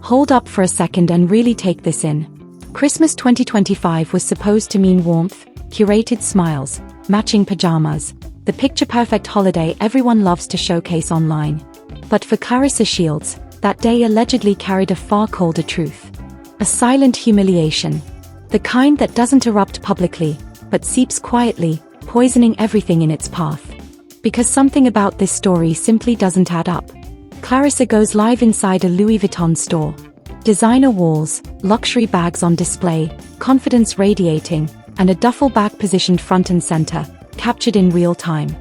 Hold up for a second and really take this in. Christmas 2025 was supposed to mean warmth, curated smiles, matching pajamas, the picture-perfect holiday everyone loves to showcase online. But for Clarissa Shields, that day allegedly carried a far colder truth. A silent humiliation. The kind that doesn't erupt publicly, but seeps quietly, poisoning everything in its path. Because something about this story simply doesn't add up. Clarissa goes live inside a Louis Vuitton store. Designer walls, luxury bags on display, confidence radiating, and a duffel bag positioned front and center, captured in real time.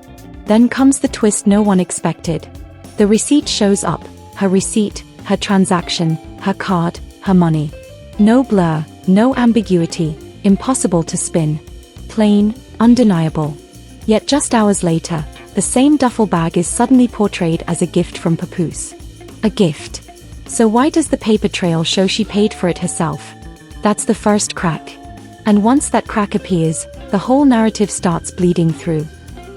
Then comes the twist no one expected. The receipt shows up, her receipt, her transaction, her card, her money. No blur, no ambiguity, impossible to spin. Plain, undeniable. Yet just hours later, the same duffel bag is suddenly portrayed as a gift from Papoose. A gift. So why does the paper trail show she paid for it herself? That's the first crack. And once that crack appears, the whole narrative starts bleeding through.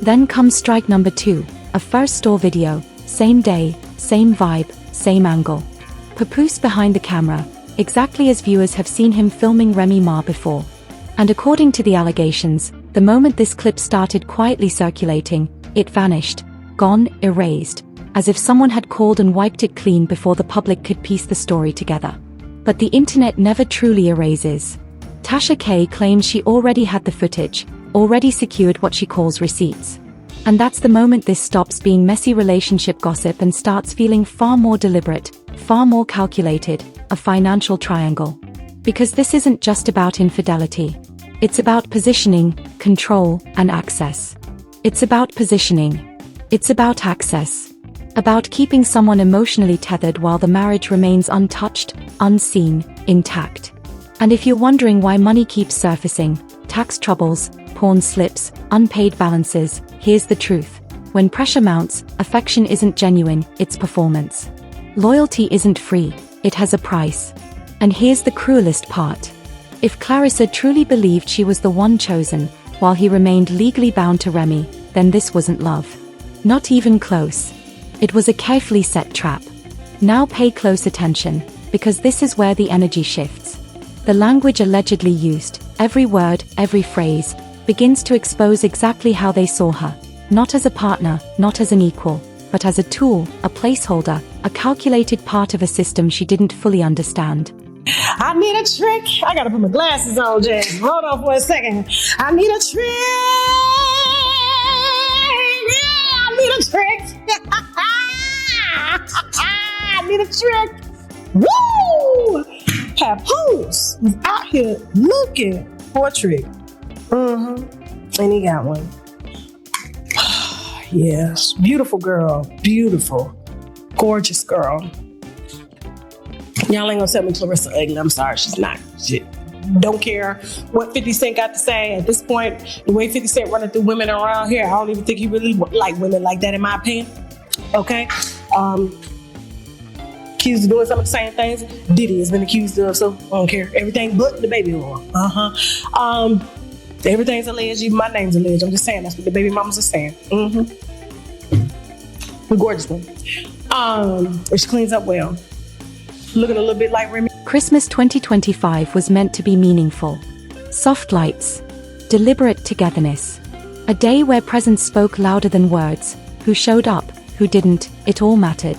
Then comes strike number 2, a first store video, same day, same vibe, same angle. Papoose behind the camera, exactly as viewers have seen him filming Remy Ma before. And according to the allegations, the moment this clip started quietly circulating, it vanished, gone, erased, as if someone had called and wiped it clean before the public could piece the story together. But the internet never truly erases. Tasha K claims she already had the footage, already secured what she calls receipts. And that's the moment this stops being messy relationship gossip and starts feeling far more deliberate, far more calculated, a financial triangle. Because this isn't just about infidelity. It's about positioning, control, and access. It's about positioning. It's about access. About keeping someone emotionally tethered while the marriage remains untouched, unseen, intact. And if you're wondering why money keeps surfacing, tax troubles, pawn slips, unpaid balances, here's the truth. When pressure mounts, affection isn't genuine, it's performance. Loyalty isn't free, it has a price. And here's the cruelest part. If Clarissa truly believed she was the one chosen, while he remained legally bound to Remy, then this wasn't love. Not even close. It was a carefully set trap. Now pay close attention, because this is where the energy shifts. The language allegedly used, every word, every phrase, begins to expose exactly how they saw her. Not as a partner, not as an equal, but as a tool, a placeholder, a calculated part of a system she didn't fully understand. I need a trick. I gotta put my glasses on, Jazz. Hold on for a second. I need a trick. Yeah, I need a trick. I need a trick. Woo! Papoose was out here looking for a trick. And he got one. Yes, beautiful girl. Beautiful. Gorgeous girl. Y'all ain't gonna tell me Clarissa ugly. I'm sorry, she's not. Shit. Don't care what 50 Cent got to say. At this point, the way 50 Cent running through women around here, I don't even think he really like women like that, in my opinion. Okay? Accused of doing some of the same things Diddy has been accused of, so I don't care. Everything but the baby mama. Everything's alleged, even my name's alleged. I'm just saying, that's what the baby mamas are saying. A gorgeous one. She cleans up well. Looking a little bit like Remy. Christmas 2025 was meant to be meaningful. Soft lights. Deliberate togetherness. A day where presence spoke louder than words. Who showed up, who didn't, it all mattered.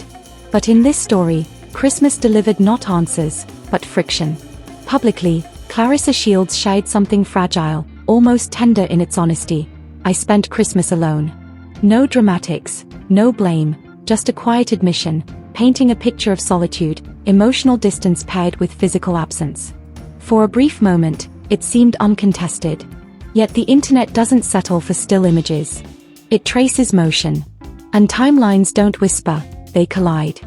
But in this story, Christmas delivered not answers, but friction. Publicly, Clarissa Shields shied something fragile, almost tender in its honesty. I spent Christmas alone. No dramatics, no blame, just a quiet admission, painting a picture of solitude, emotional distance paired with physical absence. For a brief moment, it seemed uncontested. Yet the internet doesn't settle for still images. It traces motion. And timelines don't whisper, they collide.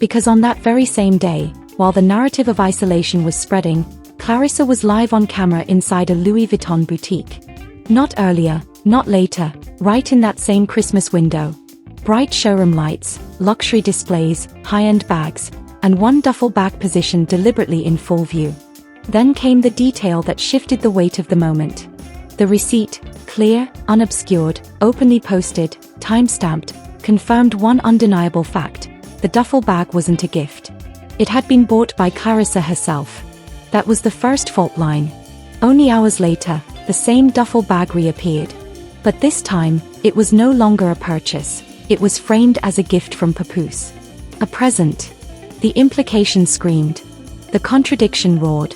Because on that very same day, while the narrative of isolation was spreading, Clarissa was live on camera inside a Louis Vuitton boutique. Not earlier, not later, right in that same Christmas window. Bright showroom lights, luxury displays, high-end bags, and one duffel bag positioned deliberately in full view. Then came the detail that shifted the weight of the moment. The receipt, clear, unobscured, openly posted, time-stamped, confirmed one undeniable fact: the duffel bag wasn't a gift. It had been bought by Clarissa herself. That was the first fault line. Only hours later, the same duffel bag reappeared. But this time, it was no longer a purchase. It was framed as a gift from Papoose. A present. The implication screamed. The contradiction roared.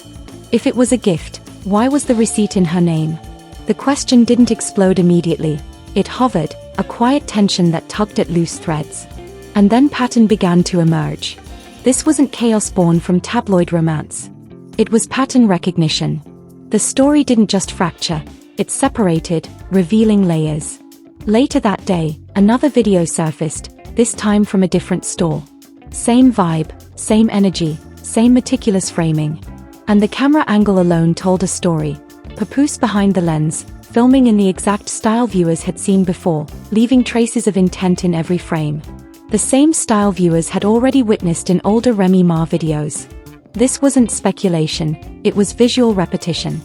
If it was a gift, why was the receipt in her name? The question didn't explode immediately. It hovered, a quiet tension that tugged at loose threads. And then pattern began to emerge. This wasn't chaos born from tabloid romance. It was pattern recognition. The story didn't just fracture, it separated, revealing layers. Later that day, another video surfaced, this time from a different store. Same vibe, same energy, same meticulous framing. And the camera angle alone told a story. Papoose behind the lens, filming in the exact style viewers had seen before, leaving traces of intent in every frame. The same style viewers had already witnessed in older Remy Ma videos. This wasn't speculation, it was visual repetition.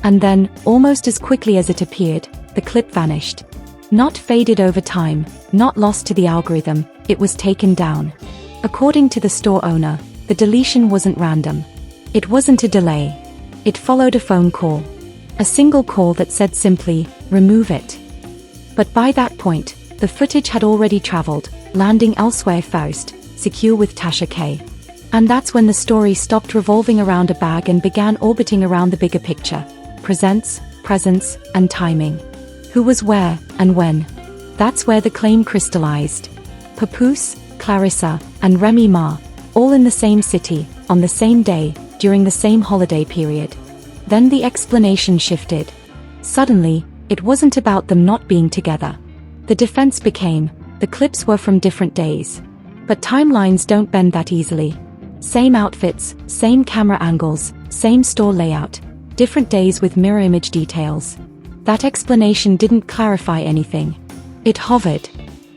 And then, almost as quickly as it appeared, the clip vanished. Not faded over time, not lost to the algorithm, it was taken down. According to the store owner, the deletion wasn't random. It wasn't a delay. It followed a phone call. A single call that said simply, remove it. But by that point, the footage had already traveled, landing elsewhere first, secure with Tasha K. And that's when the story stopped revolving around a bag and began orbiting around the bigger picture. Presents, presence, and timing. Who was where, and when? That's where the claim crystallized. Papoose, Clarissa, and Remy Ma, all in the same city, on the same day, during the same holiday period. Then the explanation shifted. Suddenly, it wasn't about them not being together. The defense became, the clips were from different days. But timelines don't bend that easily. Same outfits, same camera angles, same store layout, different days with mirror image details. That explanation didn't clarify anything. It hovered.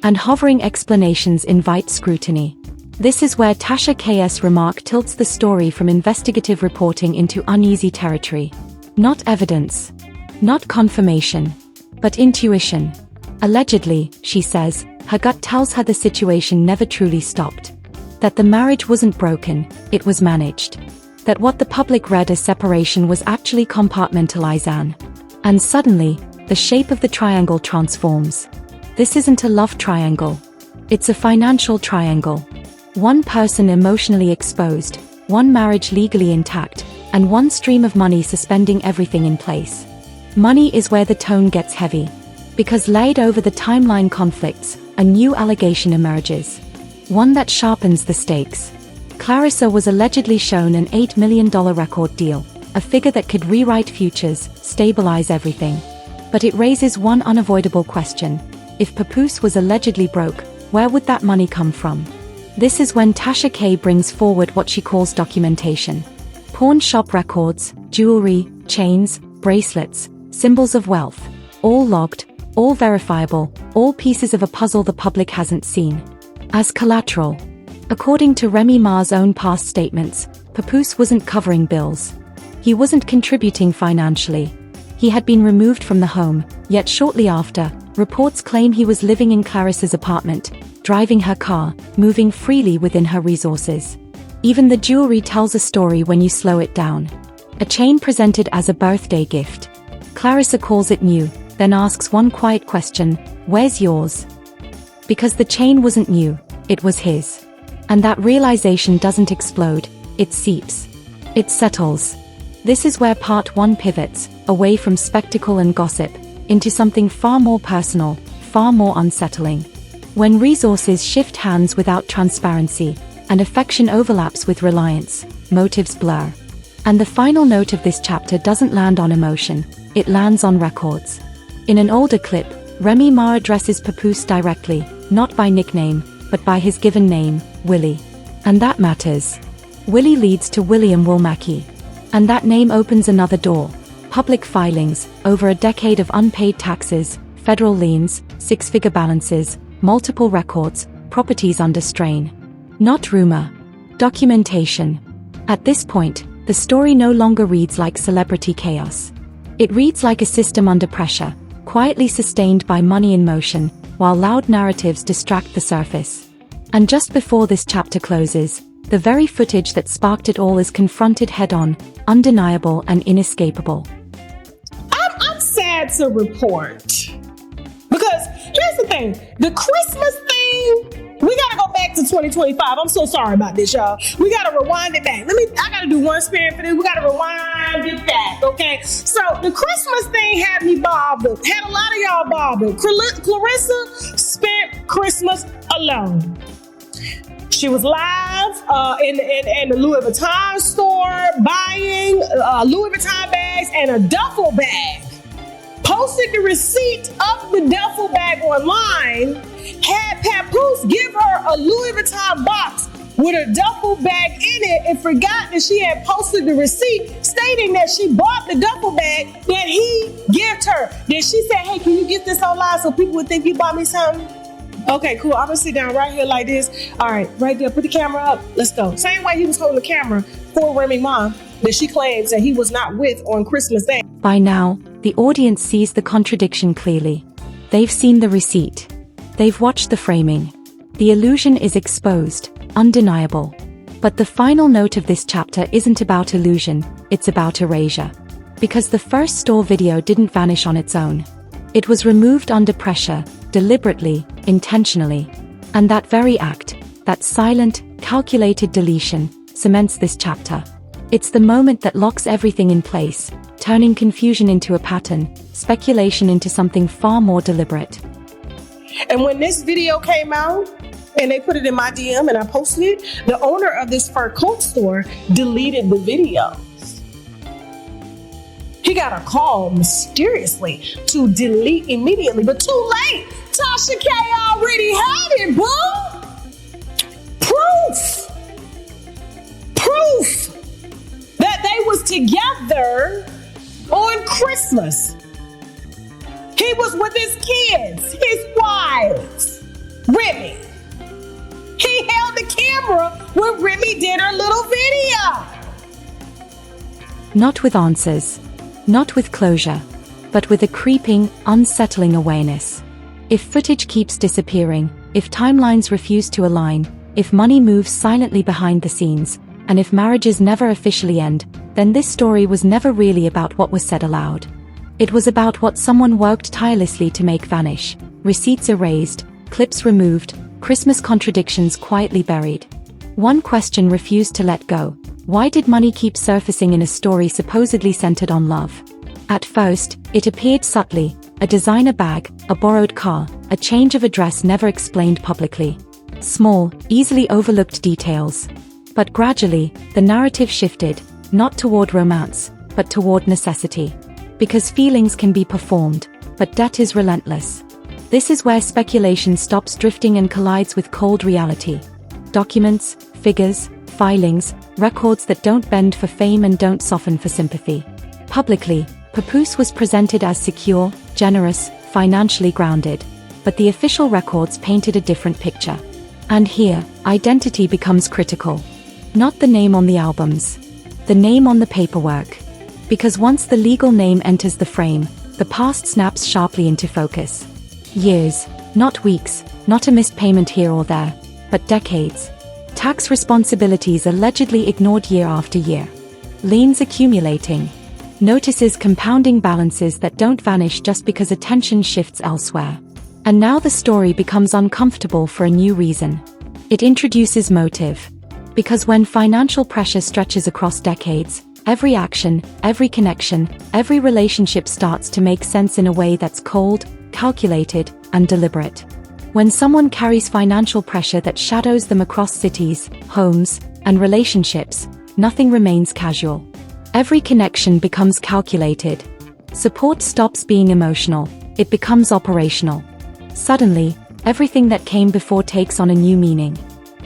And hovering explanations invite scrutiny. This is where Tasha K's remark tilts the story from investigative reporting into uneasy territory. Not evidence. Not confirmation. But intuition. Allegedly, she says, her gut tells her the situation never truly stopped. That the marriage wasn't broken, it was managed. That what the public read as separation was actually compartmentalization. And suddenly, the shape of the triangle transforms. This isn't a love triangle. It's a financial triangle. One person emotionally exposed, one marriage legally intact, and one stream of money suspending everything in place. Money is where the tone gets heavy. Because laid over the timeline conflicts, a new allegation emerges. One that sharpens the stakes. Clarissa was allegedly shown an $8 million record deal, a figure that could rewrite futures, stabilize everything. But it raises one unavoidable question. If Papoose was allegedly broke, where would that money come from? This is when Tasha K brings forward what she calls documentation. Pawn shop records, jewelry, chains, bracelets, symbols of wealth. All logged, all verifiable, all pieces of a puzzle the public hasn't seen. As collateral. According to Remy Ma's own past statements, Papoose wasn't covering bills. He wasn't contributing financially. He had been removed from the home, yet shortly after, reports claim he was living in Clarissa's apartment, driving her car, moving freely within her resources. Even the jewelry tells a story when you slow it down. A chain presented as a birthday gift. Clarissa calls it new, then asks one quiet question, where's yours? Because the chain wasn't new, it was his. And that realization doesn't explode, it seeps. It settles. This is where part 1 pivots, away from spectacle and gossip, into something far more personal, far more unsettling. When resources shift hands without transparency, and affection overlaps with reliance, motives blur. And the final note of this chapter doesn't land on emotion, it lands on records. In an older clip, Remy Ma addresses Papoose directly, not by nickname, but by his given name, Willie. And that matters. Willie leads to William Wilmacki. And that name opens another door. Public filings, over a decade of unpaid taxes, federal liens, six-figure balances, multiple records, properties under strain. Not rumor. Documentation. At this point, the story no longer reads like celebrity chaos. It reads like a system under pressure, quietly sustained by money in motion, while loud narratives distract the surface. And just before this chapter closes, The very footage that sparked it all is confronted head-on, undeniable and inescapable. I'm sad to report. Because here's the thing, the Christmas thing, we gotta go back to 2025. I'm so sorry about this, y'all. We gotta rewind it back. I gotta do one spin for this. We gotta rewind it back, okay? So the Christmas thing had me bothered. Had a lot of y'all bothered. Clarissa spent Christmas alone. She was live in the Louis Vuitton store buying Louis Vuitton bags and a duffel bag. Posted the receipt of the duffel bag online, had Papoose give her a Louis Vuitton box with a duffel bag in it and forgot that she had posted the receipt stating that she bought the duffel bag that he gave her. Then she said, hey, can you get this online so people would think you bought me something? Okay, cool. I'm gonna sit down right here like this. All right, right there. Put the camera up. Let's go. Same way he was holding the camera for Remy Ma that she claims that he was not with on Christmas Day. By now, the audience sees the contradiction clearly. They've seen the receipt. They've watched the framing. The illusion is exposed, undeniable. But the final note of this chapter isn't about illusion, it's about erasure. Because the first store video didn't vanish on its own. It was removed under pressure, deliberately, intentionally. And that very act, that silent, calculated deletion, cements this chapter. It's the moment that locks everything in place, turning confusion into a pattern, speculation into something far more deliberate. And when this video came out, and they put it in my DM and I posted it, the owner of this fur coat store deleted the video. He got a call mysteriously to delete immediately, but too late. Tasha K already had it, boo. Proof that they was together on Christmas. He was with his kids, his wives, Remy. He held the camera when Remy did her little video. Not with answers, not with closure, but with a creeping, unsettling awareness. If footage keeps disappearing, if timelines refuse to align, if money moves silently behind the scenes, and if marriages never officially end, then this story was never really about what was said aloud. It was about what someone worked tirelessly to make vanish, receipts erased, clips removed, Christmas contradictions quietly buried. One question refused to let go. Why did money keep surfacing in a story supposedly centered on love? At first, it appeared subtly, a designer bag, a borrowed car, a change of address never explained publicly. Small, easily overlooked details. But gradually, the narrative shifted, not toward romance, but toward necessity. Because feelings can be performed, but debt is relentless. This is where speculation stops drifting and collides with cold reality. Documents, figures, filings, records that don't bend for fame and don't soften for sympathy. Publicly, Papoose was presented as secure, generous, financially grounded, but the official records painted a different picture. And here, identity becomes critical. Not the name on the albums, the name on the paperwork. Because once the legal name enters the frame, the past snaps sharply into focus. Years, not weeks, not a missed payment here or there, but decades. Tax responsibilities allegedly ignored year after year. Liens accumulating. Notices compounding balances that don't vanish just because attention shifts elsewhere. And now the story becomes uncomfortable for a new reason. It introduces motive. Because when financial pressure stretches across decades, every action, every connection, every relationship starts to make sense in a way that's cold, calculated, and deliberate. When someone carries financial pressure that shadows them across cities, homes, and relationships, nothing remains casual. Every connection becomes calculated. Support stops being emotional, it becomes operational. Suddenly, everything that came before takes on a new meaning.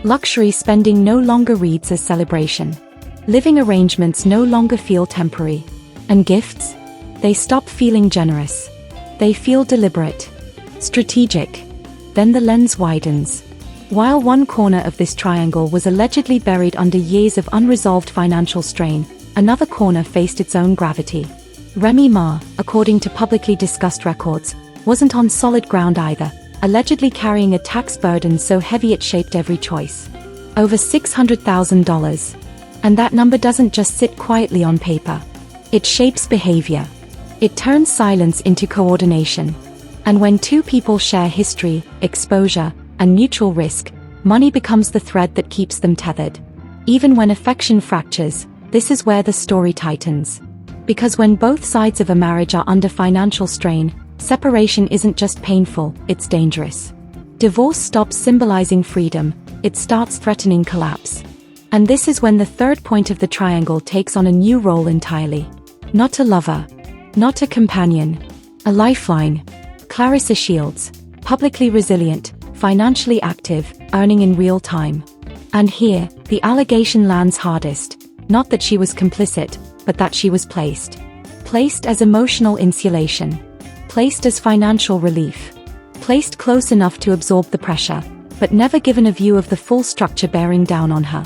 Luxury spending no longer reads as celebration. Living arrangements no longer feel temporary. And gifts? They stop feeling generous. They feel deliberate, strategic. Then the lens widens. While one corner of this triangle was allegedly buried under years of unresolved financial strain, another corner faced its own gravity. Remy Ma, according to publicly discussed records, wasn't on solid ground either, allegedly carrying a tax burden so heavy it shaped every choice. Over $600,000. And that number doesn't just sit quietly on paper. It shapes behavior. It turns silence into coordination. And when two people share history, exposure, and mutual risk, money becomes the thread that keeps them tethered. Even when affection fractures, this is where the story tightens. Because when both sides of a marriage are under financial strain, separation isn't just painful, it's dangerous. Divorce stops symbolizing freedom, it starts threatening collapse. And this is when the third point of the triangle takes on a new role entirely. Not a lover, not a companion, a lifeline. Clarissa Shields, publicly resilient, financially active, earning in real time. And here, the allegation lands hardest. Not that she was complicit, but that she was placed. Placed as emotional insulation. Placed as financial relief. Placed close enough to absorb the pressure, but never given a view of the full structure bearing down on her.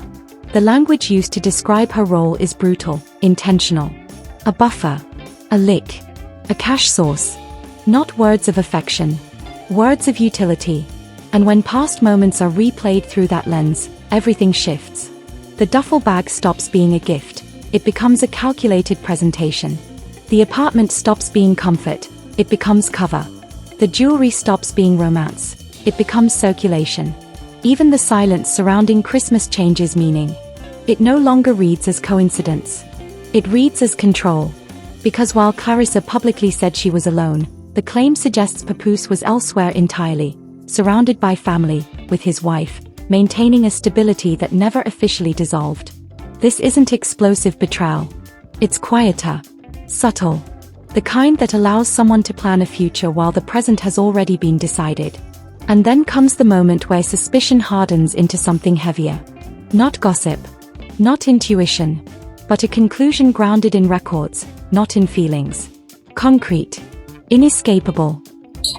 The language used to describe her role is brutal, intentional. A buffer. A lick. A cash source. Not words of affection. Words of utility. And when past moments are replayed through that lens, everything shifts. The duffel bag stops being a gift. It becomes a calculated presentation. The apartment stops being comfort. It becomes cover. The jewelry stops being romance. It becomes circulation. Even the silence surrounding Christmas changes meaning. It no longer reads as coincidence. It reads as control. Because while Clarissa publicly said she was alone, the claim suggests Papoose was elsewhere entirely, surrounded by family, with his wife, maintaining a stability that never officially dissolved. This isn't explosive betrayal. It's quieter, subtle, the kind that allows someone to plan a future while the present has already been decided. And then comes the moment where suspicion hardens into something heavier. Not gossip, not intuition, but a conclusion grounded in records, not in feelings. Concrete, inescapable.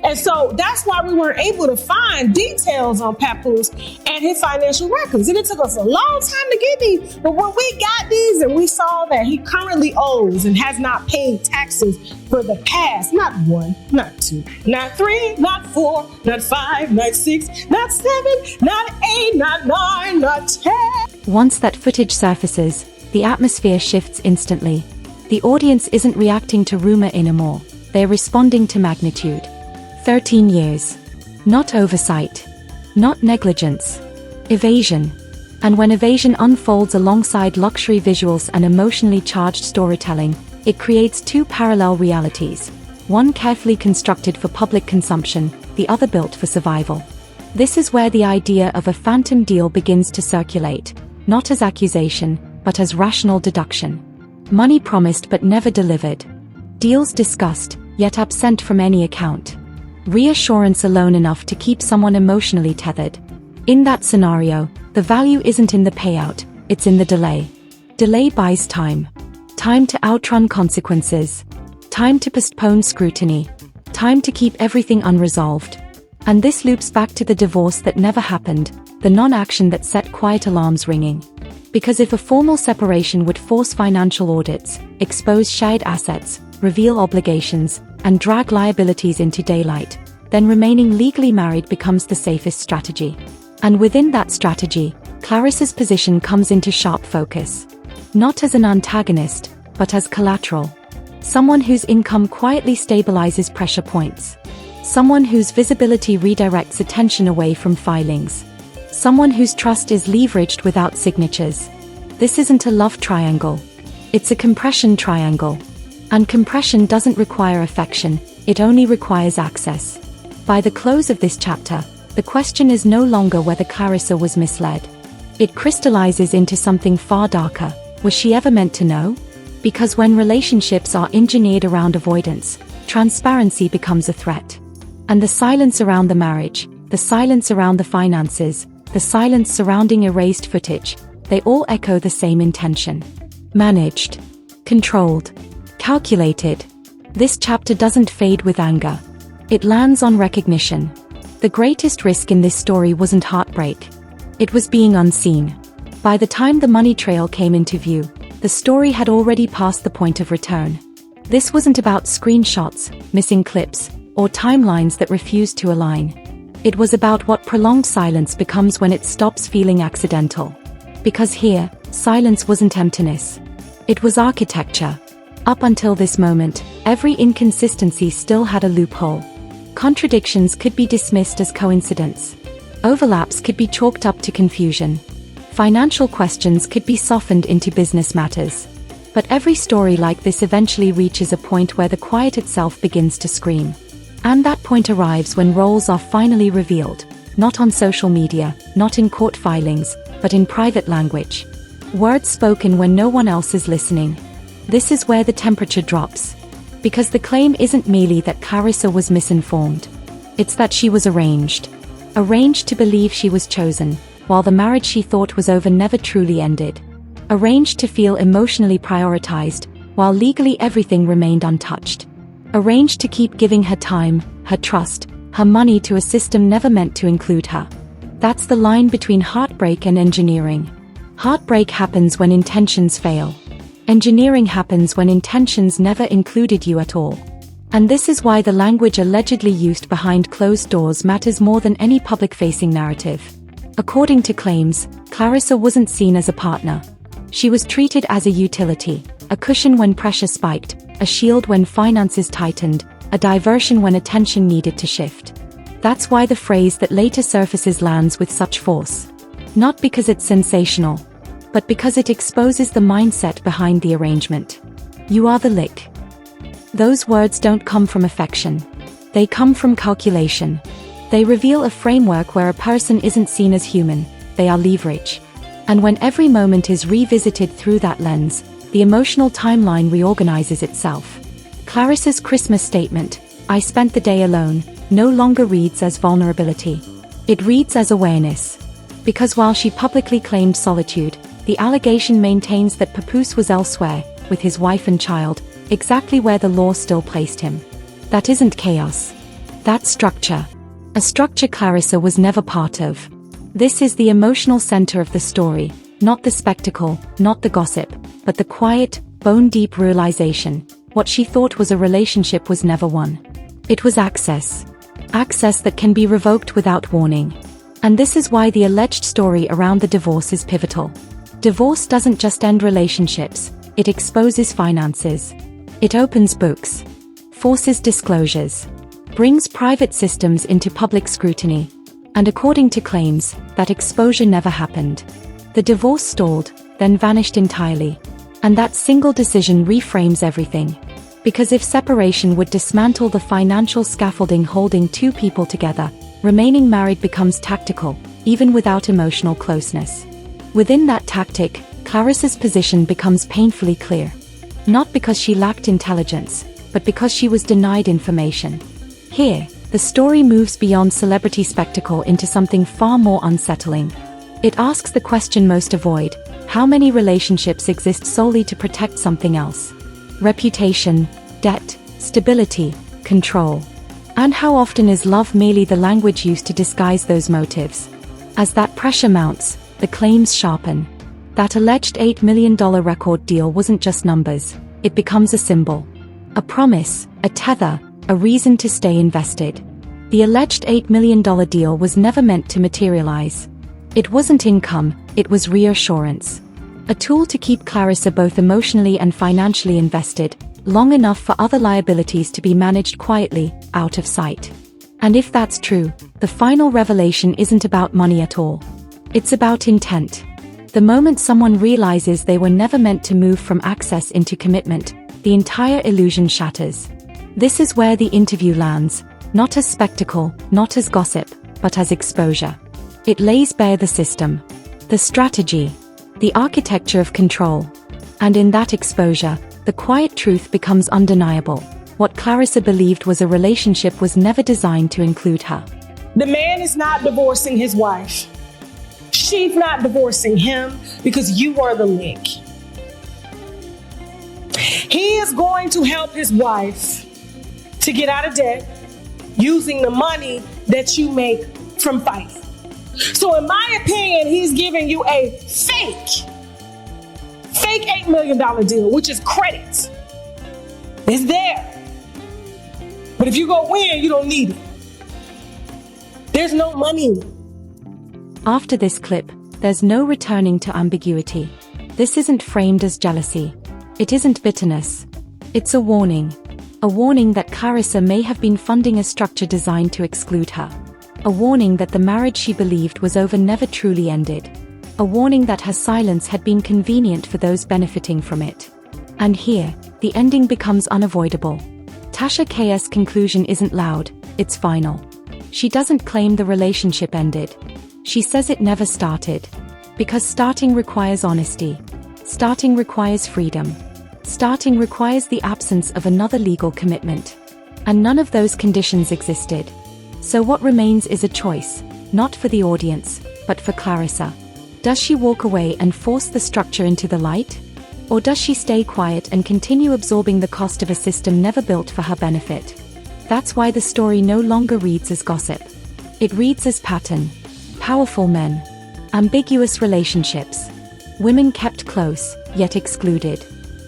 And so that's why we weren't able to find details on Papoose and his financial records. And it took us a long time to get these. But when we got these and we saw that he currently owes and has not paid taxes for the past, not 1, not 2, not 3, not 4, not 5, not 6, not 7, not 8, not 9, not 10. Once that footage surfaces, the atmosphere shifts instantly. The audience isn't reacting to rumor anymore. They're responding to magnitude. 13 years. Not oversight. Not negligence. Evasion. And when evasion unfolds alongside luxury visuals and emotionally charged storytelling, it creates two parallel realities. One carefully constructed for public consumption, the other built for survival. This is where the idea of a phantom deal begins to circulate, not as accusation, but as rational deduction. Money promised but never delivered. Deals discussed, yet absent from any account. Reassurance alone enough to keep someone emotionally tethered. In that scenario, the value isn't in the payout, it's in the delay. Delay buys time. Time to outrun consequences. Time to postpone scrutiny. Time to keep everything unresolved. And this loops back to the divorce that never happened, the non-action that set quiet alarms ringing. Because if a formal separation would force financial audits, expose shared assets, reveal obligations, and drag liabilities into daylight, then remaining legally married becomes the safest strategy. And within that strategy, Clarissa's position comes into sharp focus. Not as an antagonist, but as collateral. Someone whose income quietly stabilizes pressure points. Someone whose visibility redirects attention away from filings. Someone whose trust is leveraged without signatures. This isn't a love triangle. It's a compression triangle. And compression doesn't require affection, it only requires access. By the close of this chapter, the question is no longer whether Clarissa was misled. It crystallizes into something far darker. Was she ever meant to know? Because when relationships are engineered around avoidance, transparency becomes a threat. And the silence around the marriage, the silence around the finances, the silence surrounding erased footage, they all echo the same intention. Managed. Controlled. Calculated. This chapter doesn't fade with anger. It lands on recognition. The greatest risk in this story wasn't heartbreak. It was being unseen. By the time the money trail came into view, the story had already passed the point of return. This wasn't about screenshots, missing clips, or timelines that refused to align. It was about what prolonged silence becomes when it stops feeling accidental. Because here, silence wasn't emptiness. It was architecture. Up until this moment, every inconsistency still had a loophole. Contradictions could be dismissed as coincidence. Overlaps could be chalked up to confusion. Financial questions could be softened into business matters. But every story like this eventually reaches a point where the quiet itself begins to scream. And that point arrives when roles are finally revealed, not on social media, not in court filings, but in private language. Words spoken when no one else is listening. This is where the temperature drops. Because the claim isn't merely that Clarissa was misinformed. It's that she was arranged. Arranged to believe she was chosen, while the marriage she thought was over never truly ended. Arranged to feel emotionally prioritized, while legally everything remained untouched. Arranged to keep giving her time, her trust, her money to a system never meant to include her. That's the line between heartbreak and engineering. Heartbreak happens when intentions fail. Engineering happens when intentions never included you at all. And this is why the language allegedly used behind closed doors matters more than any public-facing narrative. According to claims, Clarissa wasn't seen as a partner. She was treated as a utility, a cushion when pressure spiked, a shield when finances tightened, a diversion when attention needed to shift. That's why the phrase that later surfaces lands with such force. Not because it's sensational, but because it exposes the mindset behind the arrangement. You are the lick. Those words don't come from affection. They come from calculation. They reveal a framework where a person isn't seen as human, they are leverage. And when every moment is revisited through that lens, the emotional timeline reorganizes itself. Clarissa's Christmas statement, "I spent the day alone," no longer reads as vulnerability. It reads as awareness. Because while she publicly claimed solitude, the allegation maintains that Papoose was elsewhere, with his wife and child, exactly where the law still placed him. That isn't chaos. That's structure. A structure Clarissa was never part of. This is the emotional center of the story, not the spectacle, not the gossip, but the quiet, bone-deep realization. What she thought was a relationship was never one. It was access. Access that can be revoked without warning. And this is why the alleged story around the divorce is pivotal. Divorce doesn't just end relationships, it exposes finances. It opens books. Forces disclosures. Brings private systems into public scrutiny. And according to claims, that exposure never happened. The divorce stalled, then vanished entirely. And that single decision reframes everything. Because if separation would dismantle the financial scaffolding holding two people together, remaining married becomes tactical, even without emotional closeness. Within that tactic, Clarissa's position becomes painfully clear. Not because she lacked intelligence, but because she was denied information. Here, the story moves beyond celebrity spectacle into something far more unsettling. It asks the question most avoid: how many relationships exist solely to protect something else? Reputation, debt, stability, control. And how often is love merely the language used to disguise those motives? As that pressure mounts, the claims sharpen. That alleged $8 million record deal wasn't just numbers, it becomes a symbol. A promise, a tether, a reason to stay invested. The alleged $8 million deal was never meant to materialize. It wasn't income, it was reassurance. A tool to keep Clarissa both emotionally and financially invested, long enough for other liabilities to be managed quietly, out of sight. And if that's true, the final revelation isn't about money at all. It's about intent. The moment someone realizes they were never meant to move from access into commitment, the entire illusion shatters. This is where the interview lands, not as spectacle, not as gossip, but as exposure. It lays bare the system, the strategy, the architecture of control. And in that exposure, the quiet truth becomes undeniable. What Clarissa believed was a relationship was never designed to include her. The man is not divorcing his wife. She's not divorcing him because you are the link. He is going to help his wife to get out of debt using the money that you make from fighting. So in my opinion, he's giving you a fake $8 million deal, which is credit. It's there. But if you go win, you don't need it. There's no money. After this clip, there's no returning to ambiguity. This isn't framed as jealousy. It isn't bitterness. It's a warning. A warning that Clarissa may have been funding a structure designed to exclude her. A warning that the marriage she believed was over never truly ended. A warning that her silence had been convenient for those benefiting from it. And here, the ending becomes unavoidable. Tasha K's conclusion isn't loud, it's final. She doesn't claim the relationship ended. She says it never started. Because starting requires honesty. Starting requires freedom. Starting requires the absence of another legal commitment. And none of those conditions existed. So what remains is a choice, not for the audience, but for Clarissa. Does she walk away and force the structure into the light? Or does she stay quiet and continue absorbing the cost of a system never built for her benefit? That's why the story no longer reads as gossip. It reads as pattern. Powerful men. Ambiguous relationships. Women kept close, yet excluded.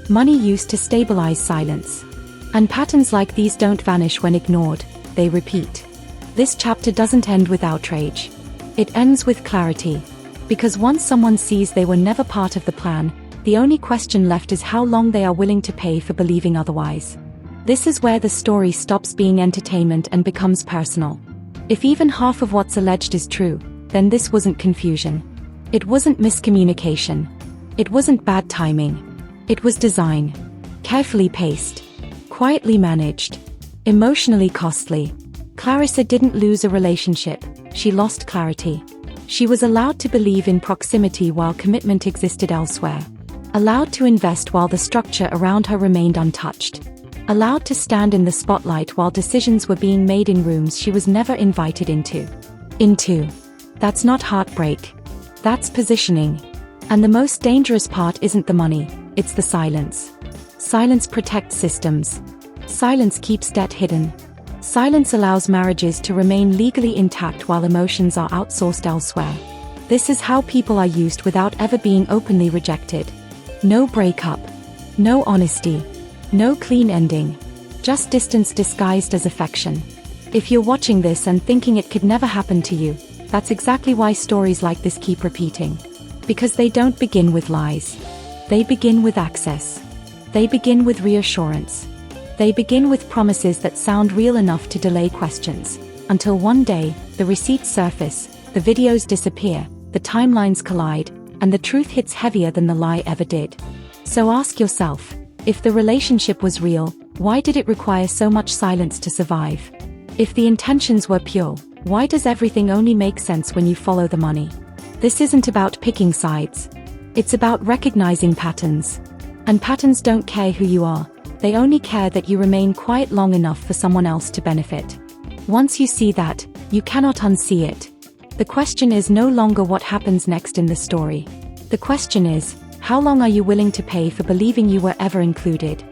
Money used to stabilize silence. And patterns like these don't vanish when ignored, they repeat. This chapter doesn't end with outrage. It ends with clarity. Because once someone sees they were never part of the plan, the only question left is how long they are willing to pay for believing otherwise. This is where the story stops being entertainment and becomes personal. If even half of what's alleged is true, then this wasn't confusion. It wasn't miscommunication. It wasn't bad timing. It was design. Carefully paced. Quietly managed. Emotionally costly. Clarissa didn't lose a relationship, she lost clarity. She was allowed to believe in proximity while commitment existed elsewhere. Allowed to invest while the structure around her remained untouched. Allowed to stand in the spotlight while decisions were being made in rooms she was never invited into. That's not heartbreak. That's positioning. And the most dangerous part isn't the money, it's the silence. Silence protects systems. Silence keeps debt hidden. Silence allows marriages to remain legally intact while emotions are outsourced elsewhere. This is how people are used without ever being openly rejected. No breakup. No honesty. No clean ending. Just distance disguised as affection. If you're watching this and thinking it could never happen to you, that's exactly why stories like this keep repeating. Because they don't begin with lies. They begin with access. They begin with reassurance. They begin with promises that sound real enough to delay questions. Until one day, the receipts surface, the videos disappear, the timelines collide, and the truth hits heavier than the lie ever did. So ask yourself, if the relationship was real, why did it require so much silence to survive? If the intentions were pure, why does everything only make sense when you follow the money? This isn't about picking sides. It's about recognizing patterns. And patterns don't care who you are. They only care that you remain quiet long enough for someone else to benefit. Once you see that, you cannot unsee it. The question is no longer what happens next in the story. The question is, how long are you willing to pay for believing you were ever included?